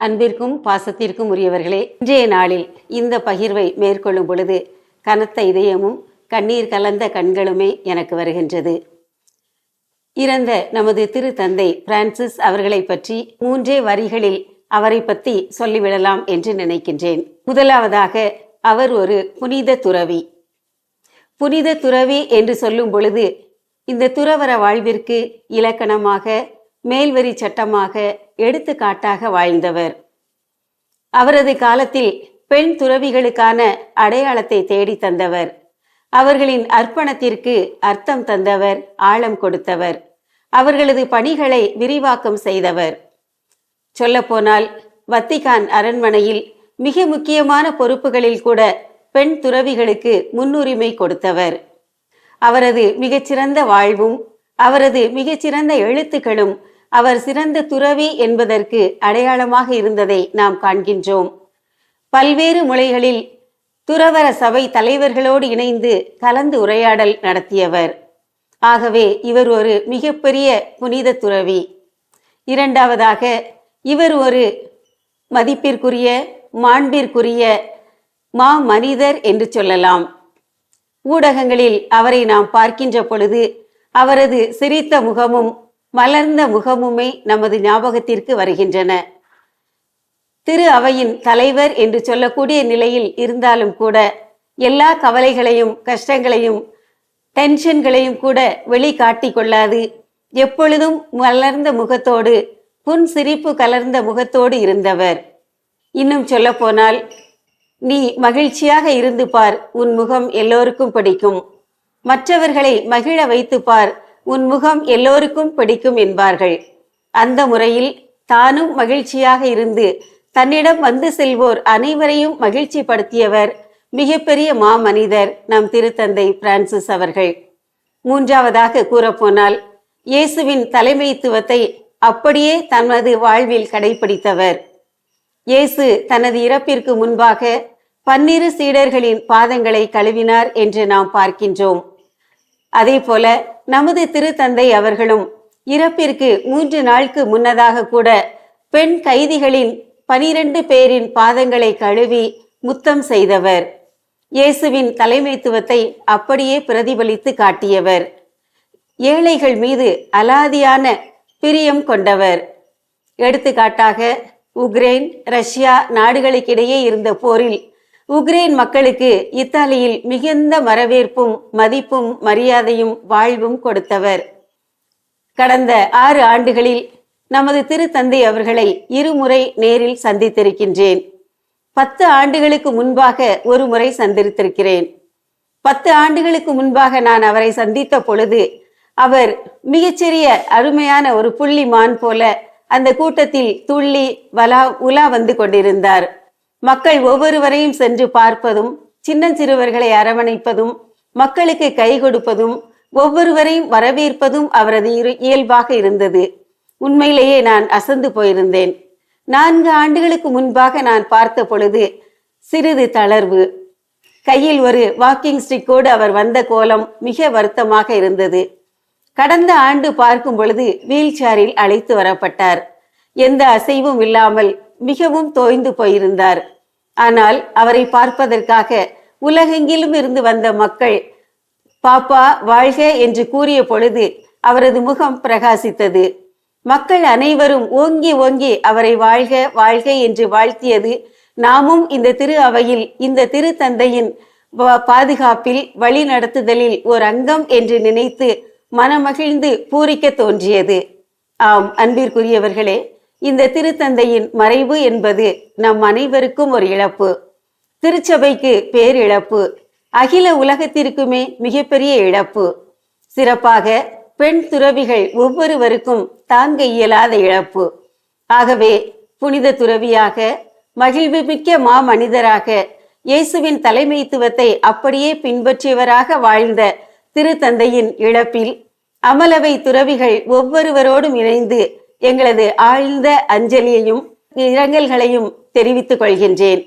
அன்பிற்கும் பாசத்திற்கும் உரியவர்களே, இன்றைய நாளில் இந்த பகிர்வை மேற்கொள்ளும் பொழுது கனத்த இதயமும் கண்ணீர் கலந்த கண்களுமே எனக்கு வருகின்றது. இறந்த நமது திருத்தந்தை பிரான்சிஸ் அவர்களை பற்றி 3 வரிகளில் அவரை பற்றி சொல்லிவிடலாம் என்று நினைக்கின்றேன். முதலாவதாக, அவர் ஒரு புனித துறவி. புனித துறவி என்று சொல்லும் பொழுது இந்த துறவற வாழ்விற்கு இலக்கணமாக, மேல்வரி சட்டமாக, எடுத்துக்காட்டாக வாழ்ந்தவர். அவரது காலத்தில் பெண் துறவிகளுக்கான அடையாளத்தை தேடி தந்தவர். அவர்களின் அர்ப்பணத்திற்கு அர்த்தம் தந்தவர், ஆழம் கொடுத்தவர். அவர்களது பணிகளை விரிவாக்கம் செய்தவர். சொல்லப்போனால் வத்திகான் அரண்மனையில் மிக முக்கியமான பொறுப்புகளில் கூட பெண் துறவிகளுக்கு முன்னுரிமை கொடுத்தவர். அவரது மிகச்சிறந்த வாழ்வும் அவரது மிகச்சிறந்த எழுத்துக்களும் அவர் சிறந்த துறவி என்பதற்கு அடையாளமாக இருந்ததை நாம் காண்கின்றோம். பல்வேறு முறைகளில் துறவற சபை தலைவர்களோடு இணைந்து கலந்து உரையாடல் நடத்தியவர். ஆகவே இவர் ஒரு மிகப்பெரிய புனித துறவி. இரண்டாவதாக, இவர் ஒரு மதிப்பிற்குரிய, மாண்பிற்குரிய மனிதர் என்று சொல்லலாம். ஊடகங்களில் அவரை நாம் பார்க்கின்ற பொழுது அவரது சிரித்த முகமும் மலர்ந்த முகமுமே நமது ஞாபகத்திற்கு வருகின்றன. திரு அவையின் தலைவர் என்று சொல்லக்கூடிய நிலையில் இருந்தாலும் கூட எல்லா கவலைகளையும், கஷ்டங்களையும், டென்ஷன்களையும் கூட வெளிக்காட்டி கொள்ளாது எப்பொழுதும் மலர்ந்த முகத்தோடு, புன்சிரிப்பு கலர்ந்த முகத்தோடு இருந்தவர். இன்னும் சொல்ல போனால், நீ மகிழ்ச்சியாக இருந்து பார், உன் முகம் எல்லோருக்கும் பிடிக்கும். மற்றவர்களை மகிழ வைத்து பார், உன் முகம் எல்லோருக்கும் பிடிக்கும் என்பார்கள். அந்த முறையில் தானும் மகிழ்ச்சியாக இருந்து தன்னிடம் வந்து செல்வோர் அனைவரையும் மகிழ்ச்சி படுத்தியவர் மிகப்பெரிய மாமனிதர் நம் திருத்தந்தை பிரான்சிஸ் அவர்கள். மூன்றாவதாக கூறப்போனால், இயேசுவின் தலைமைத்துவத்தை அப்படியே தனது வாழ்வில் கடைபிடித்தவர். இயேசு தனது இறப்பிற்கு முன்பாக 12 சீடர்களின் பாதங்களை கழுவினார் என்று நாம் பார்க்கின்றோம். அதே போல நமது திருத்தந்தை அவர்களும் இறப்பிற்கு 3 நாளுக்கு முன்னதாக கூட பெண் கைதிகளின் 12 பேரின் பாதங்களை கழுவி முத்தம் செய்தவர். இயேசுவின் தலைமைத்துவத்தை அப்படியே பிரதிபலித்து காட்டியவர். ஏழைகள் மீது அலாதியான பிரியம் கொண்டவர். எடுத்துக்காட்டாக, உக்ரைன், ரஷ்யா நாடுகளுக்கிடையே இருந்த போரில் உக்ரைன் மக்களுக்கு இத்தாலியில் மிகுந்த வரவேற்பும் மதிப்பும் மரியாதையும் வாழ்வும் கொடுத்தவர். கடந்த 6 ஆண்டுகளில் நமது திருத்தந்தை அவர்களை 2 முறை நேரில் சந்தித்திருக்கின்றேன். 10 ஆண்டுகளுக்கு முன்பாக ஒரு முறை சந்தித்திருக்கிறேன். 10 ஆண்டுகளுக்கு முன்பாக நான் அவரை சந்தித்த பொழுது அவர் மிகச்சிறிய அருமையான ஒரு புள்ளிமான் போல அந்த கூட்டத்தில் துள்ளி உலா வந்து கொண்டிருந்தார். மக்கள் ஒவ்வொருவரையும் சென்று பார்ப்பதும், சின்னஞ்சிறுவர்களை அரவணைப்பதும், மக்களுக்கு கை கொடுப்பதும், ஒவ்வொருவரையும் வரவேற்பதும் அவரது இயல்பாக இருந்தது. உண்மையிலேயே நான் அசந்து போயிருந்தேன். 4 ஆண்டுகளுக்கு முன்பாக நான் பார்த்த பொழுது சிறிது தளர்வு, கையில் ஒரு வாக்கிங் ஸ்டிக்கோடு அவர் வந்த கோலம் மிக வருத்தமாக இருந்தது. கடந்த ஆண்டு பார்க்கும் பொழுது வீல் சேரில் அழைத்து வரப்பட்டார். எந்த அசைவும் இல்லாமல் மிகவும் தோய்ந்து போயிருந்தார். ஆனால் அவரை பார்ப்பதற்காக உலகெங்கிலும் இருந்து வந்த மக்கள் பாப்பா வாழ்க என்று கூறிய பொழுது அவரது முகம் பிரகாசித்தது. மக்கள் அனைவரும் ஓங்கி ஓங்கி அவரை வாழ்க வாழ்க என்று வாழ்த்தியது நாமும் இந்த திரு அவையில் இந்த திருத்தந்தையின் பாதுகாப்பில் வழி நடத்துதலில் ஒரு அங்கம் என்று நினைத்து மனமகிழ்ந்து பூரிக்க தோன்றியது. ஆம், அன்பிற்குரியவர்களே, இந்த திருத்தந்தையின் மறைவு என்பது நம் அனைவருக்கும் ஒரு இழப்பு. திருச்சபைக்கு பேரிழப்பு, அகில உலகத்திற்குமே மிகப்பெரிய இழப்பு. சிறப்பாக பெண் துறவிகள் ஒவ்வொருவருக்கும் தாங்க இயலாத இழப்பு. ஆகவே புனித துறவியாக, மகிழ்வுமிக்க மனிதராக, இயேசுவின் தலைமைத்துவத்தை அப்படியே பின்பற்றியவராக வாழ்ந்த திருத்தந்தையின் இழப்பில் அமலவை துறவிகள் ஒவ்வொருவரோடும் இணைந்து எங்களது ஆழ்ந்த அஞ்சலியையும் இரங்கல்களையும் தெரிவித்துக் கொள்கின்றேன்.